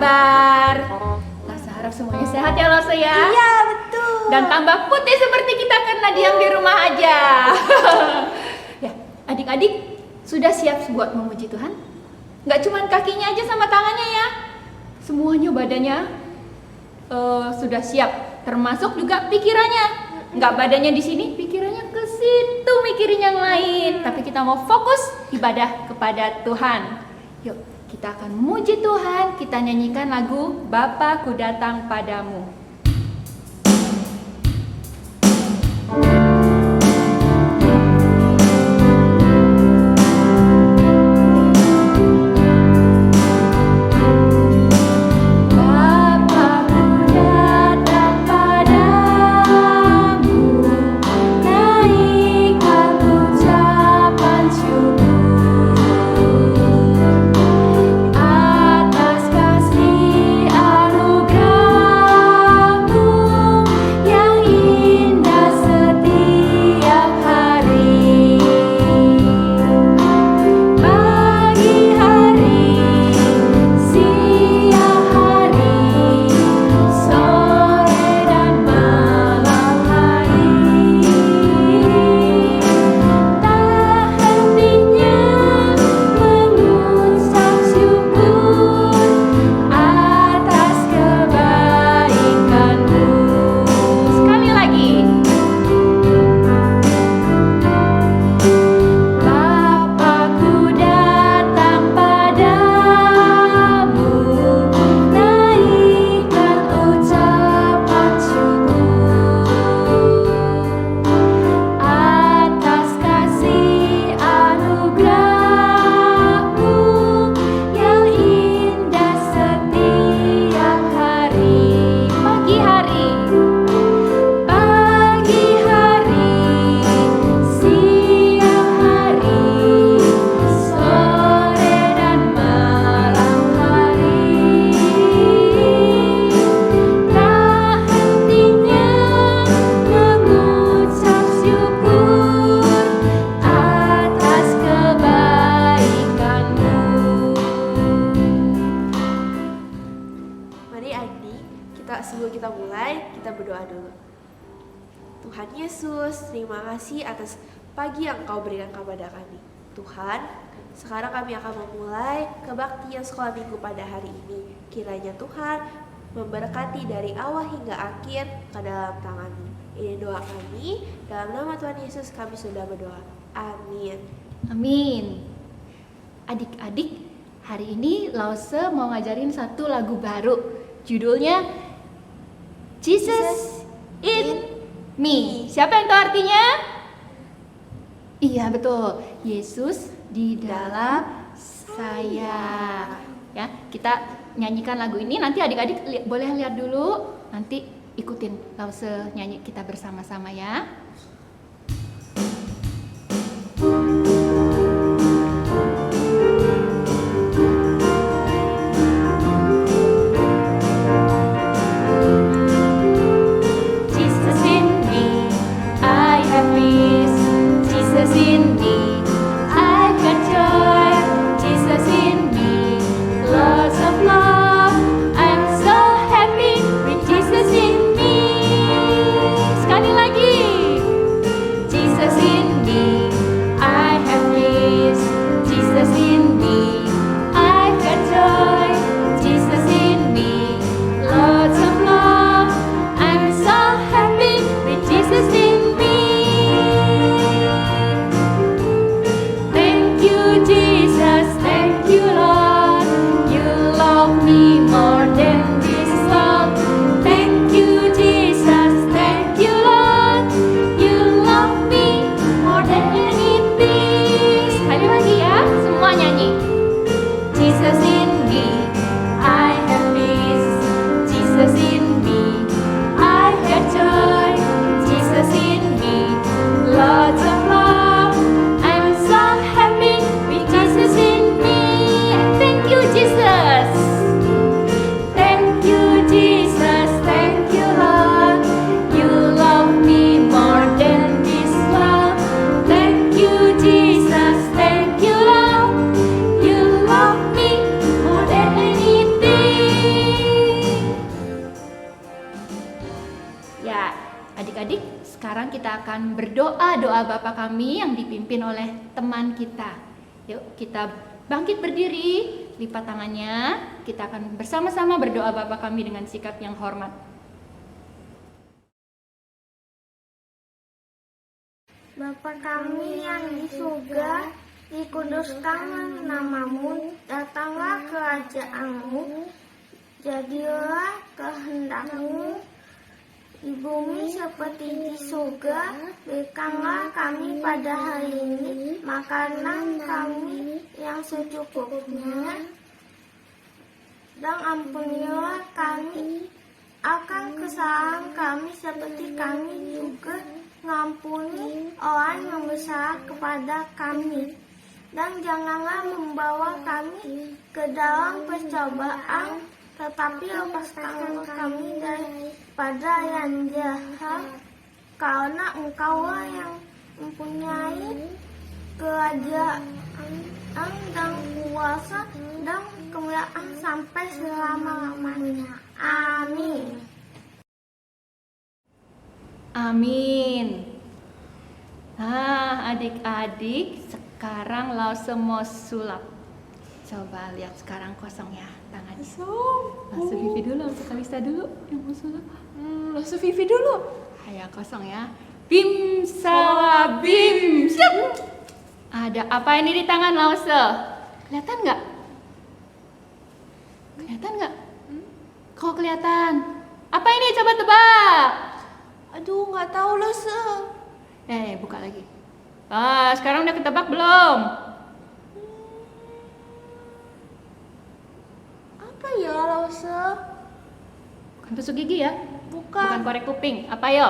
kabar? Lasa harap semuanya sehat ya Lasa ya? Iya, betul. Dan tambah putih seperti kita karena diam di rumah aja. Ya, adik-adik sudah siap buat memuji Tuhan? Nggak cuma kakinya aja sama tangannya ya. Semuanya badannya sudah siap, termasuk juga pikirannya. Nggak badannya di sini, pikirannya ke situ mikirin yang lain. Tapi kita mau fokus ibadah kepada Tuhan. Yuk, kita akan muji Tuhan. Kita nyanyikan lagu Bapa Ku Datang Padamu. Sebelum kita mulai, kita berdoa dulu. Tuhan Yesus, terima kasih atas pagi yang Kau berikan kepada kami. Tuhan, sekarang kami akan memulai kebaktian sekolah minggu pada hari ini. Kiranya Tuhan memberkati dari awal hingga akhir ke dalam tangan-Mu. Ini doa kami, dalam nama Tuhan Yesus kami sudah berdoa. Amin. Amin. Adik-adik, hari ini Lause mau ngajarin satu lagu baru. Judulnya Jesus in me. Siapa yang tahu artinya? Iya betul, Yesus di dalam saya. Ya, kita nyanyikan lagu ini. Nanti adik-adik boleh lihat dulu. Nanti ikutin Lause nyanyi kita bersama-sama ya. sekarang kita akan berdoa doa Bapa kami yang dipimpin oleh teman kita. Yuk kita bangkit berdiri, lipat tangannya. Kita akan bersama-sama berdoa Bapa kami dengan sikap yang hormat. Bapa kami yang di surga, dikuduskanlah namamu, datanglah kerajaanmu, jadilah kehendakmu di bumi seperti di surga. Berikanlah kami pada hari ini makanan kami yang secukupnya, dan ampunilah kami akan kesalahan kami seperti kami juga mengampuni orang yang bersalah kepada kami, dan janganlah membawa kami ke dalam percobaan, tetapi lepaskanlah kami daripada yang jahat, karena Engkaulah yang mempunyai kerajaan dan kuasa dan kemuliaan sampai selama-lamanya. Amin. Amin. Nah, adik-adik, sekarang Lause mau sulap. Coba lihat sekarang kosong ya tangannya. Lause Vivi dulu, Lause Kalista dulu yang mau sulap. Lause Vivi dulu. Ayo kosong ya. Bim salah bim. Siap. Ada apa ini di tangan Lause? Kelihatan nggak? Kelihatan nggak? Kok kelihatan? Apa ini? Coba tebak. Aduh, nggak tahu Lause. Buka lagi. Sekarang udah ketebak belum? Apa ya Lause? Bukan tusuk gigi ya? Bukan. Korek kuping. Apa yo?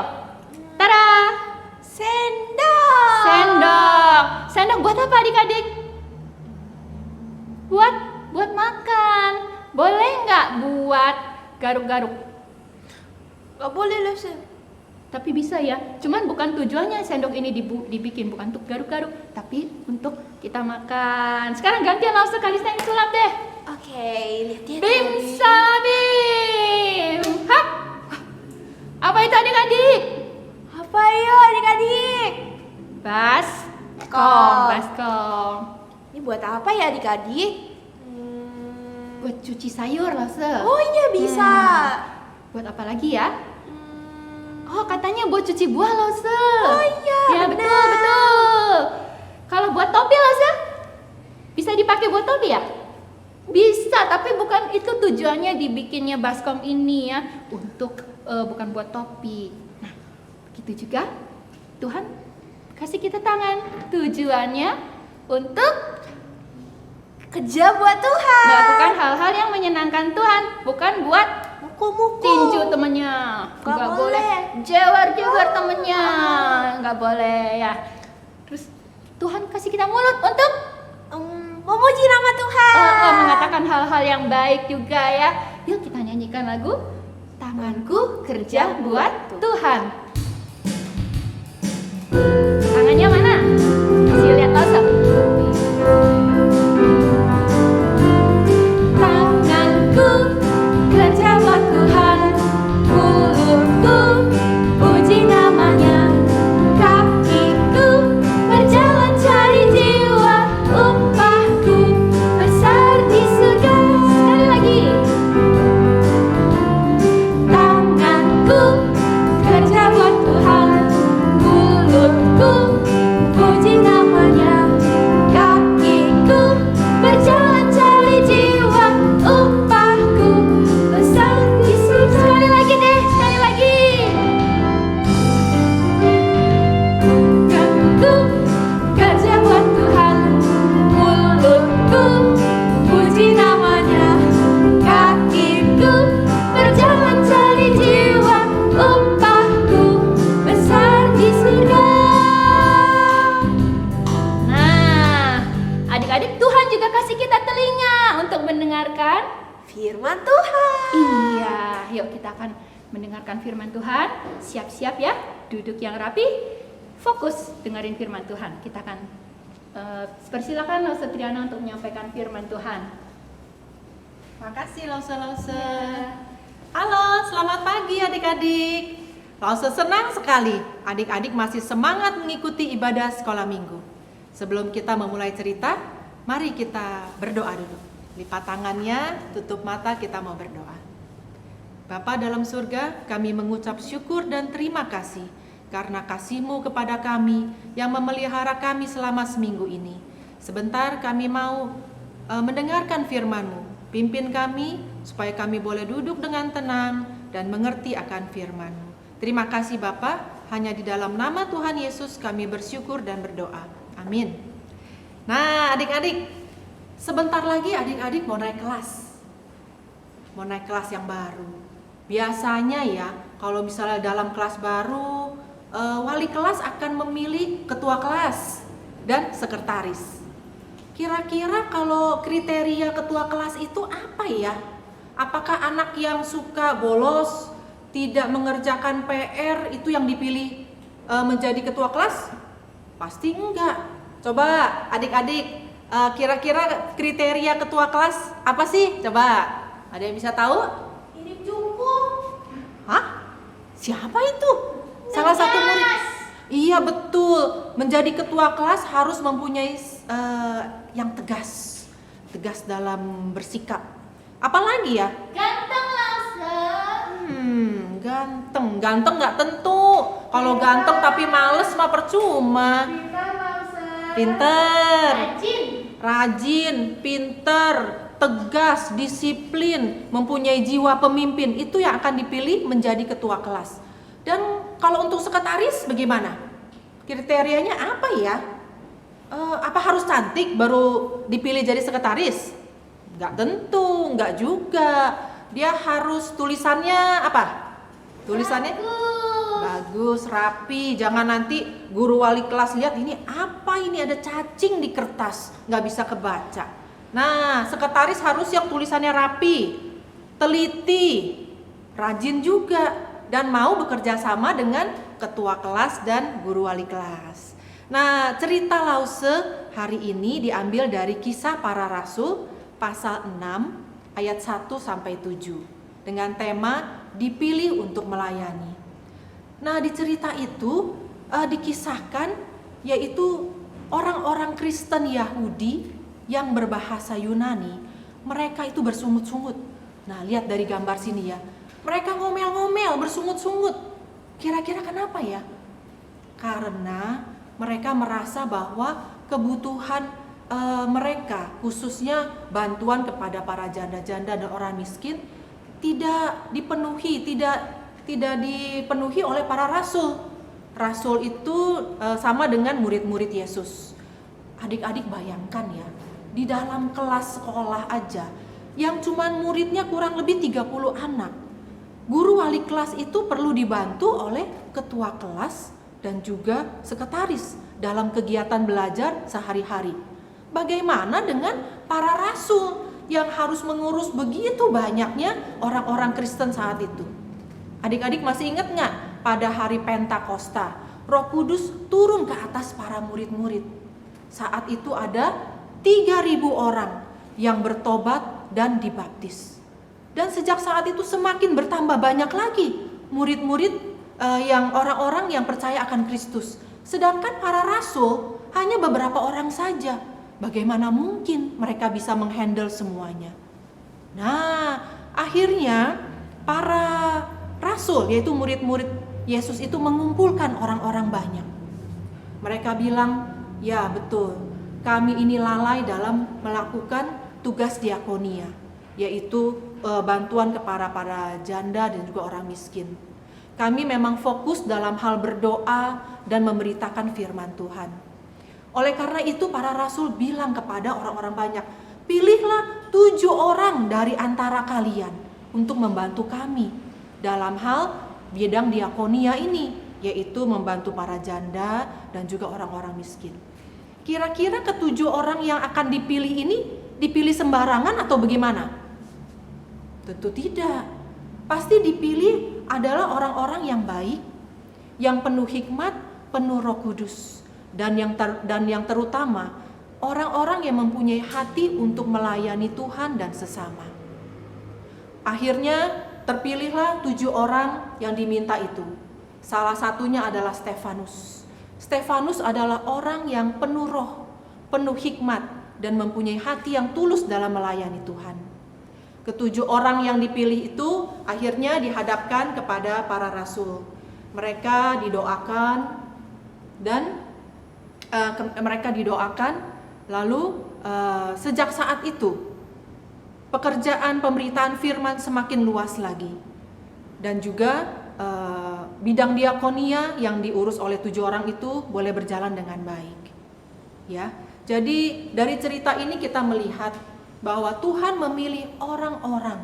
Tada! Sendok. Sendok. Sendok buat apa adik-adik? Buat makan. Boleh nggak buat garuk-garuk? Nggak boleh Lause. Tapi bisa ya, cuman bukan tujuannya sendok ini dibikin, bukan untuk garuk-garuk, tapi untuk kita makan. Sekarang gantian Lause Kalista yang sulap deh. Oke, lihat ya. Bim salabim. Hap. Apa itu adik-adik? Apa ya adik-adik? Baskom. Ini buat apa ya adik-adik? Buat cuci sayur Lause. Oh iya bisa. Buat apa lagi ya? Oh, katanya buat cuci buah Lause. Oh iya, ya, benar. betul. Kalau buat topi Lause, bisa dipakai buat topi ya? Bisa, tapi bukan itu tujuannya dibikinnya baskom ini ya, untuk bukan buat topi. Nah, begitu juga Tuhan kasih kita tangan, tujuannya untuk Kerja buat Tuhan. melakukan hal-hal yang menyenangkan Tuhan, bukan buat Mukul-mukul. tinju temennya. Nggak boleh. Jewer-jewer temennya. Nggak boleh ya. Terus Tuhan kasih kita mulut untuk Memuji nama Tuhan. mengatakan hal-hal yang baik juga ya. Yuk kita nyanyikan lagu Tanganku Kerja Buat Tuhan. Tangannya mana? Kasih lihat Lause. Tanganku kerja buat Tuhan, mulutku puji namanya, kakiku berjalan cari jiwa, upahku besar di surga. Sekali lagi. Tanganku kerja buat Tuhan, mulutku puji namanya, kakiku berjalan cari jiwa, upahku besar di surga. Sekali lagi deh, sekali lagi. Tanganku kerja buat Tuhan, mulutku puji namanya, kakiku berjalan cari jiwa, upahku besar di surga. Nah, adik-adik, Tuhan juga kasih kita telinga untuk mendengarkan. Firman Tuhan. Iya, yuk kita akan mendengarkan firman Tuhan. Siap-siap ya, duduk yang rapi, fokus dengerin firman Tuhan. Kita akan persilakan Lause Triana untuk menyampaikan firman Tuhan. Makasih Lause. Halo, selamat pagi adik-adik. Lause senang sekali adik-adik masih semangat mengikuti ibadah sekolah minggu. Sebelum kita memulai cerita, mari kita berdoa dulu. Lipat tangannya, tutup mata, kita mau berdoa. Bapa dalam surga, kami mengucap syukur dan terima kasih karena kasih-Mu kepada kami yang memelihara kami selama seminggu ini. Sebentar kami mau mendengarkan firman-Mu. Pimpin kami supaya kami boleh duduk dengan tenang dan mengerti akan firman-Mu. Terima kasih Bapa, hanya di dalam nama Tuhan Yesus kami bersyukur dan berdoa. Amin. Nah adik-adik, sebentar lagi adik-adik mau naik kelas. Mau naik kelas yang baru. Biasanya ya, kalau misalnya dalam kelas baru, wali kelas akan memilih ketua kelas dan sekretaris. Kira-kira kalau kriteria ketua kelas itu apa ya? Apakah anak yang suka bolos, tidak mengerjakan PR itu yang dipilih menjadi ketua kelas? Pasti enggak. Coba adik-adik, kira-kira kriteria ketua kelas apa sih? Coba, ada yang bisa tahu? Ini cukup. Hah? Siapa itu? Salah satu murid. Iya betul, menjadi ketua kelas harus mempunyai yang tegas dalam bersikap. Apalagi ya? Ganteng Lause. Ganteng nggak tentu. Kalau ganteng tapi males mah percuma. Pintar Lause. Pinter, Rajin. pinter, tegas, disiplin, mempunyai jiwa pemimpin, itu yang akan dipilih menjadi ketua kelas. Dan kalau untuk sekretaris bagaimana? Kriterianya apa ya? Apa harus cantik baru dipilih jadi sekretaris? Nggak tentu, nggak juga. Dia harus tulisannya apa? Tulisannya bagus, rapi. Jangan nanti guru wali kelas lihat ini apa ini, ada cacing di kertas, nggak bisa kebaca. Nah, sekretaris harus yang tulisannya rapi, teliti, rajin juga, dan mau bekerja sama dengan ketua kelas dan guru wali kelas. Nah, cerita Lause hari ini diambil dari Kisah Para Rasul pasal 6 ayat 1 sampai 7 dengan tema dipilih untuk melayani. Nah, di cerita itu dikisahkan yaitu orang-orang Kristen Yahudi yang berbahasa Yunani. Mereka itu bersungut-sungut. Nah, lihat dari gambar sini ya. Mereka ngomel-ngomel, bersungut-sungut. Kira-kira kenapa ya? Karena mereka merasa bahwa kebutuhan mereka, khususnya bantuan kepada para janda-janda dan orang miskin, tidak dipenuhi oleh para rasul. Rasul itu sama dengan murid-murid Yesus. Adik-adik bayangkan ya, di dalam kelas sekolah aja yang cuman muridnya kurang lebih 30 anak. Guru wali kelas itu perlu dibantu oleh ketua kelas dan juga sekretaris dalam kegiatan belajar sehari-hari. Bagaimana dengan para rasul yang harus mengurus begitu banyaknya orang-orang Kristen saat itu? Adik-adik masih ingat nggak pada hari Pentakosta, Roh Kudus turun ke atas para murid-murid. Saat itu ada 3.000 orang yang bertobat dan dibaptis. Dan sejak saat itu semakin bertambah banyak lagi murid-murid yang orang-orang yang percaya akan Kristus. Sedangkan para rasul hanya beberapa orang saja. Bagaimana mungkin mereka bisa menghandle semuanya? Nah, akhirnya para rasul, yaitu murid-murid Yesus itu mengumpulkan orang-orang banyak. Mereka bilang, ya betul, kami ini lalai dalam melakukan tugas diakonia, yaitu bantuan kepada para janda dan juga orang miskin. Kami memang fokus dalam hal berdoa dan memberitakan firman Tuhan. Oleh karena itu para rasul bilang kepada orang-orang banyak, pilihlah 7 orang dari antara kalian untuk membantu kami dalam hal bidang diakonia ini, yaitu membantu para janda dan juga orang-orang miskin. Kira-kira ke-7 orang yang akan dipilih ini dipilih sembarangan atau bagaimana? Tentu tidak. Pasti dipilih adalah orang-orang yang baik, yang penuh hikmat, penuh Roh Kudus, dan yang terutama orang-orang yang mempunyai hati untuk melayani Tuhan dan sesama. Akhirnya terpilihlah 7 orang yang diminta itu. Salah satunya adalah Stefanus. Stefanus adalah orang yang penuh roh, penuh hikmat, dan mempunyai hati yang tulus dalam melayani Tuhan. Ketujuh orang yang dipilih itu akhirnya dihadapkan kepada para rasul. Mereka didoakan dan lalu sejak saat itu pekerjaan pemberitaan firman semakin luas lagi, dan juga bidang diakonia yang diurus oleh 7 orang itu boleh berjalan dengan baik. Ya, jadi dari cerita ini kita melihat bahwa Tuhan memilih orang-orang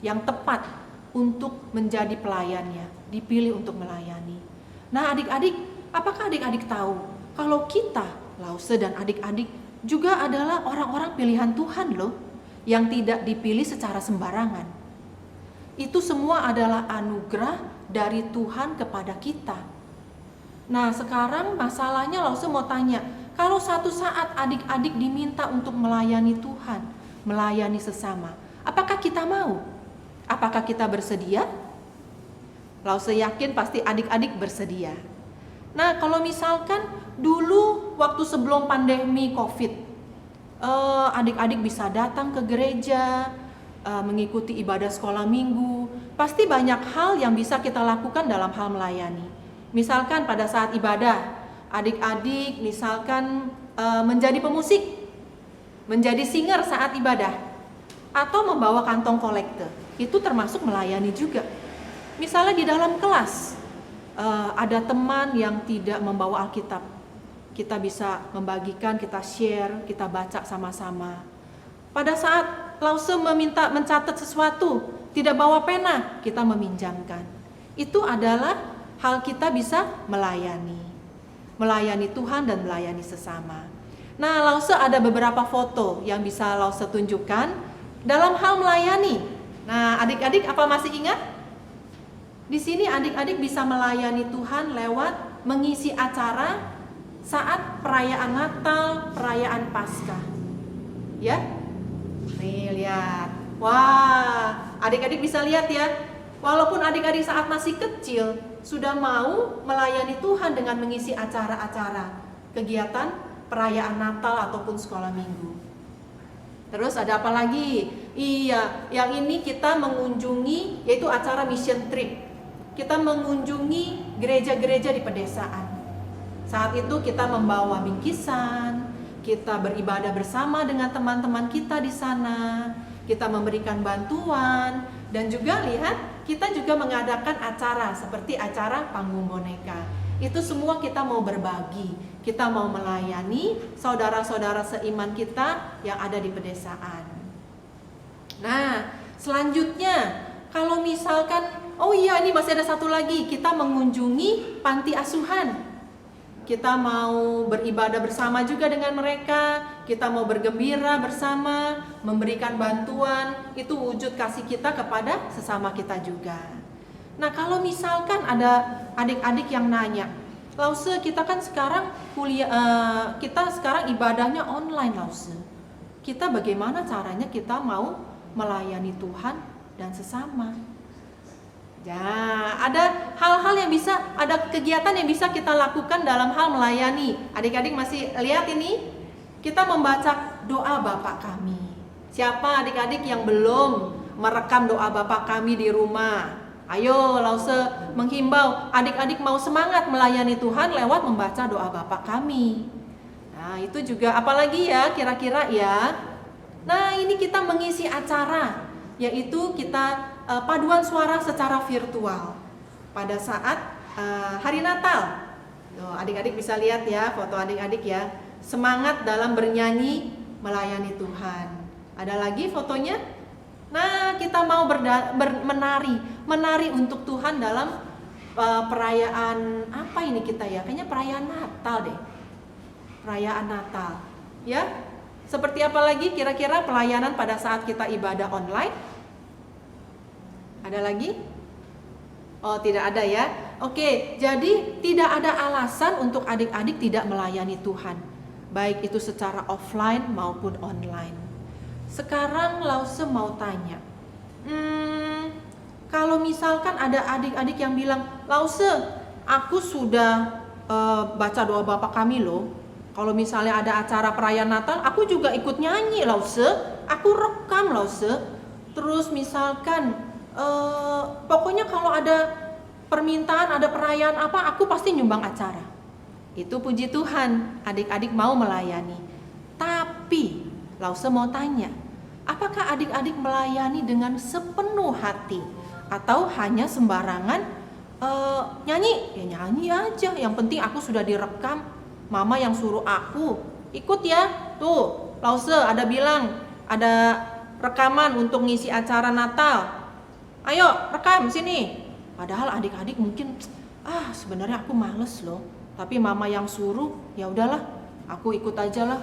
yang tepat untuk menjadi pelayannya, dipilih untuk melayani. Nah adik-adik, apakah adik-adik tahu kalau kita, Lause dan adik-adik juga adalah orang-orang pilihan Tuhan loh, yang tidak dipilih secara sembarangan. Itu semua adalah anugerah dari Tuhan kepada kita. Nah sekarang masalahnya Lause mau tanya, kalau satu saat adik-adik diminta untuk melayani Tuhan, melayani sesama, apakah kita mau? Apakah kita bersedia? Lause yakin pasti adik-adik bersedia. Nah kalau misalkan dulu waktu sebelum pandemi COVID, adik-adik bisa datang ke gereja, mengikuti ibadah sekolah minggu, pasti banyak hal yang bisa kita lakukan dalam hal melayani. Misalkan pada saat ibadah, adik-adik misalkan menjadi pemusik, menjadi singer saat ibadah, atau membawa kantong kolekte, itu termasuk melayani juga. Misalnya di dalam kelas, ada teman yang tidak membawa Alkitab, kita bisa membagikan, kita share, kita baca sama-sama. Pada saat Lause meminta mencatat sesuatu, tidak bawa pena, kita meminjamkan. Itu adalah hal kita bisa melayani Tuhan dan melayani sesama. Nah, Lause ada beberapa foto yang bisa Lause tunjukkan dalam hal melayani. Nah, adik-adik apa masih ingat? Di sini adik-adik bisa melayani Tuhan lewat mengisi acara saat perayaan Natal, perayaan Paskah. Ya? Nih, lihat. Wah, adik-adik bisa lihat ya. Walaupun adik-adik saat masih kecil sudah mau melayani Tuhan dengan mengisi acara-acara kegiatan perayaan Natal ataupun sekolah minggu. Terus ada apa lagi? Iya, yang ini kita mengunjungi, yaitu acara mission trip. Kita mengunjungi gereja-gereja di pedesaan. Saat itu kita membawa bingkisan, kita beribadah bersama dengan teman-teman kita di sana, kita memberikan bantuan, dan juga lihat, kita juga mengadakan acara seperti acara panggung boneka. Itu semua kita mau berbagi, kita mau melayani saudara-saudara seiman kita yang ada di pedesaan. Nah, selanjutnya kalau misalkan, oh iya ini masih ada satu lagi, kita mengunjungi panti asuhan. Kita mau beribadah bersama juga dengan mereka, kita mau bergembira bersama, memberikan bantuan, itu wujud kasih kita kepada sesama kita juga. Nah kalau misalkan ada adik-adik yang nanya, Lause kita kan sekarang kita sekarang ibadahnya online Lause, kita bagaimana caranya kita mau melayani Tuhan dan sesama? Ya, ada hal-hal yang bisa, ada kegiatan yang bisa kita lakukan dalam hal melayani. Adik-adik masih lihat ini? Kita membaca doa Bapa kami. Siapa adik-adik yang belum merekam doa Bapa kami di rumah? Ayo, Lause menghimbau adik-adik mau semangat melayani Tuhan lewat membaca doa Bapa kami. Nah, itu juga apalagi ya kira-kira ya? Nah, ini kita mengisi acara, yaitu kita paduan suara secara virtual pada saat hari Natal. Adik-adik bisa lihat ya foto adik-adik ya, semangat dalam bernyanyi melayani Tuhan. Ada lagi fotonya? Nah, kita mau menari untuk Tuhan dalam perayaan apa ini kita ya? Kayaknya perayaan Natal deh. Perayaan Natal. Ya? Seperti apa lagi kira-kira pelayanan pada saat kita ibadah online? Ada lagi? Oh, tidak ada ya. Oke, jadi tidak ada alasan untuk adik-adik tidak melayani Tuhan, baik itu secara offline maupun online. Sekarang Lause mau tanya, kalau misalkan ada adik-adik yang bilang, Lause, aku sudah baca doa Bapa Kami loh. Kalau misalnya ada acara perayaan Natal, aku juga ikut nyanyi Lause. Aku rekam Lause. Terus misalkan pokoknya kalau ada permintaan, ada perayaan apa, aku pasti nyumbang acara. Itu puji Tuhan, adik-adik mau melayani. Tapi Lause mau tanya, apakah adik-adik melayani dengan sepenuh hati atau hanya sembarangan nyanyi? Ya nyanyi aja, yang penting aku sudah direkam, mama yang suruh aku ikut ya. Tuh Lause ada bilang ada rekaman untuk ngisi acara Natal, ayo rekam sini. Padahal adik-adik mungkin sebenarnya aku males loh, tapi mama yang suruh, ya udahlah aku ikut aja lah.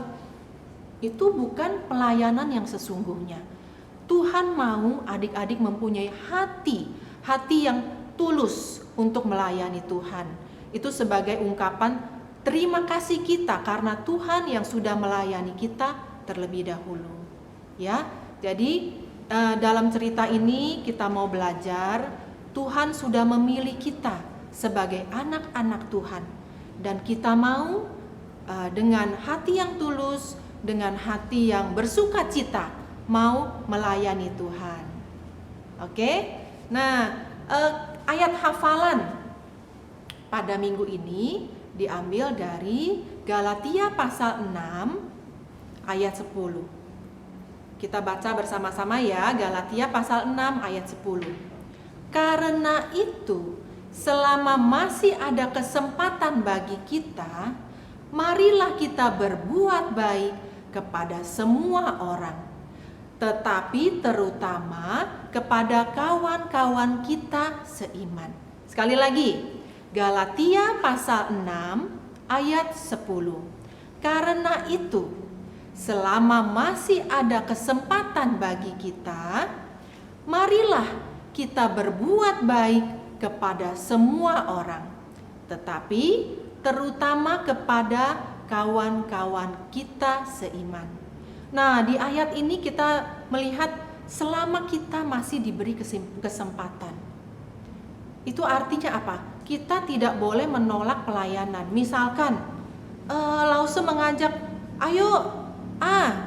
Itu bukan pelayanan yang sesungguhnya. Tuhan mau adik-adik mempunyai hati yang tulus untuk melayani Tuhan. Itu sebagai ungkapan terima kasih kita karena Tuhan yang sudah melayani kita terlebih dahulu. Ya, jadi dalam cerita ini kita mau belajar Tuhan sudah memilih kita sebagai anak-anak Tuhan, dan kita mau dengan hati yang tulus, dengan hati yang bersukacita mau melayani Tuhan. Oke? Nah, ayat hafalan pada minggu ini diambil dari Galatia pasal 6 ayat 10. Kita baca bersama-sama ya, Galatia pasal 6 ayat 10. Karena itu, selama masih ada kesempatan bagi kita, marilah kita berbuat baik kepada semua orang, tetapi terutama kepada kawan-kawan kita seiman. Sekali lagi, Galatia pasal 6 ayat 10. Karena itu, selama masih ada kesempatan bagi kita, marilah kita berbuat baik kepada semua orang, tetapi terutama kepada kawan-kawan kita seiman. Nah, di ayat ini kita melihat selama kita masih diberi kesempatan. Itu artinya apa? Kita tidak boleh menolak pelayanan. Misalkan Lause mengajak, ayo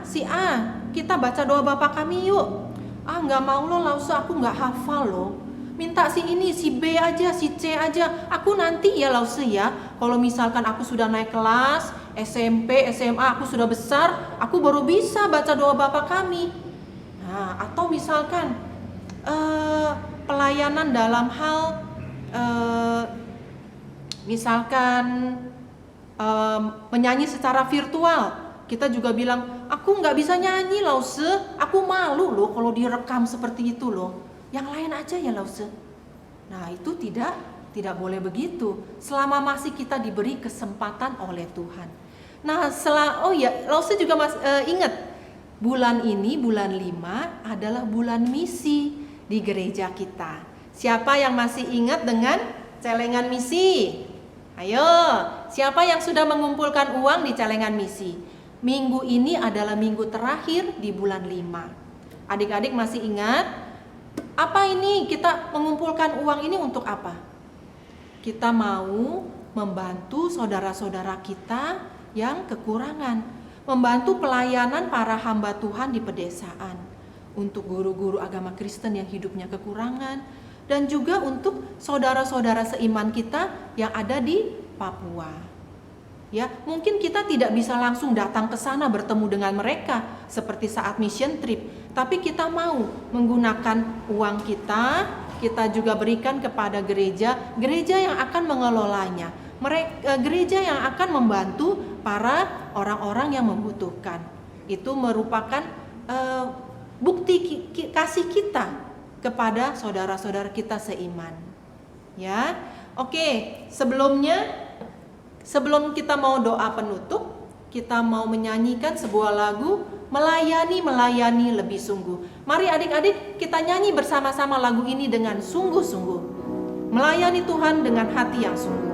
si A, kita baca doa Bapa Kami yuk. Nggak mau loh Lause, aku nggak hafal loh. Minta si ini, si B aja, si C aja. Aku nanti ya Lause ya. Kalau misalkan aku sudah naik kelas, SMP, SMA, aku sudah besar, aku baru bisa baca doa Bapa Kami. Nah, atau misalkan pelayanan dalam hal misalkan menyanyi secara virtual. Kita juga bilang, aku nggak bisa nyanyi Lause, aku malu loh kalau direkam seperti itu loh. Yang lain aja ya Lause. Nah, itu tidak boleh begitu. Selama masih kita diberi kesempatan oleh Tuhan. Nah, Lause juga ingat, bulan ini, bulan 5 adalah bulan misi di gereja kita. Siapa yang masih ingat dengan celengan misi? Ayo, siapa yang sudah mengumpulkan uang di celengan misi? Minggu ini adalah minggu terakhir di bulan 5. Adik-adik masih ingat? Apa ini? Kita mengumpulkan uang ini untuk apa? Kita mau membantu saudara-saudara kita yang kekurangan, membantu pelayanan para hamba Tuhan di pedesaan, untuk guru-guru agama Kristen yang hidupnya kekurangan, dan juga untuk saudara-saudara seiman kita yang ada di Papua. Ya, mungkin kita tidak bisa langsung datang ke sana bertemu dengan mereka seperti saat mission trip, tapi kita mau menggunakan uang kita juga berikan kepada gereja yang akan mengelolanya, gereja yang akan membantu para orang-orang yang membutuhkan. Itu merupakan bukti kasih kita kepada saudara-saudara kita seiman. Ya, oke. Sebelum kita mau doa penutup, kita mau menyanyikan sebuah lagu, melayani lebih sungguh. Mari adik-adik kita nyanyi bersama-sama lagu ini dengan sungguh-sungguh. Melayani Tuhan dengan hati yang sungguh.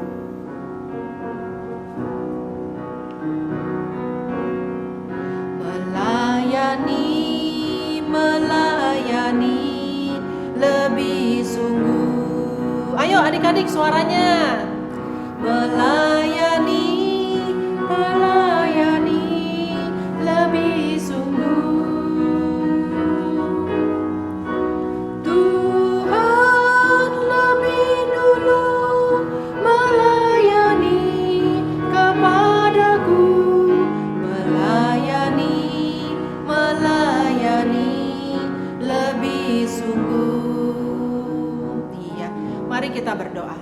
Melayani lebih sungguh. Ayo adik-adik suaranya. melayani, melayani lebih sungguh. Tuhan lebih dulu melayani kepadaku, melayani, melayani lebih sungguh. Iya, mari kita berdoa.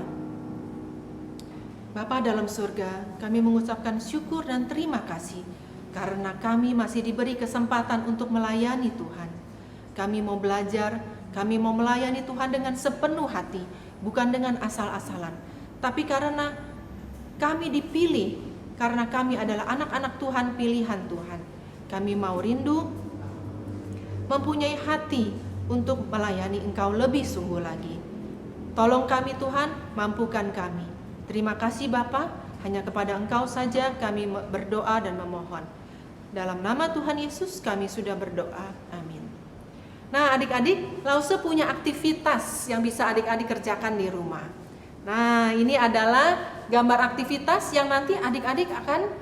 Bapa dalam surga, kami mengucapkan syukur dan terima kasih karena kami masih diberi kesempatan untuk melayani Tuhan. Kami mau belajar, kami mau melayani Tuhan dengan sepenuh hati, bukan dengan asal-asalan. Tapi karena kami dipilih, karena kami adalah anak-anak Tuhan, pilihan Tuhan. Kami mau rindu, mempunyai hati untuk melayani Engkau lebih sungguh lagi. Tolong kami Tuhan, mampukan kami. Terima kasih Bapa, hanya kepada Engkau saja kami berdoa dan memohon. Dalam nama Tuhan Yesus kami sudah berdoa, amin. Nah adik-adik, Lause punya aktivitas yang bisa adik-adik kerjakan di rumah. Nah ini adalah gambar aktivitas yang nanti adik-adik akan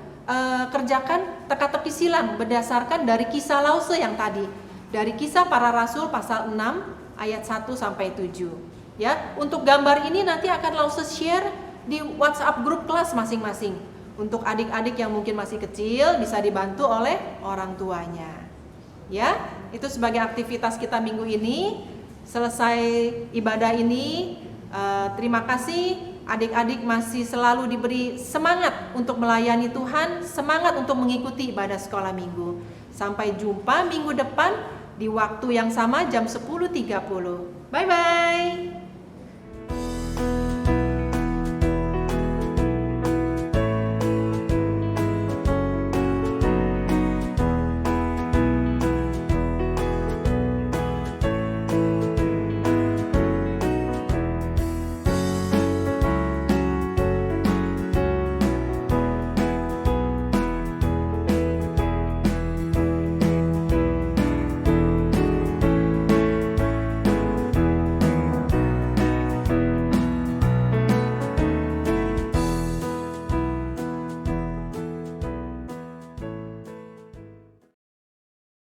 kerjakan teka-teki silang berdasarkan dari kisah Lause yang tadi. Dari kisah para rasul pasal 6 ayat 1 sampai 7. Ya, untuk gambar ini nanti akan Lause share di WhatsApp grup kelas masing-masing. Untuk adik-adik yang mungkin masih kecil bisa dibantu oleh orang tuanya. Ya, itu sebagai aktivitas kita minggu ini. Selesai ibadah ini, terima kasih adik-adik masih selalu diberi semangat untuk melayani Tuhan, semangat untuk mengikuti ibadah sekolah minggu. Sampai jumpa minggu depan di waktu yang sama jam 10.30. Bye-bye.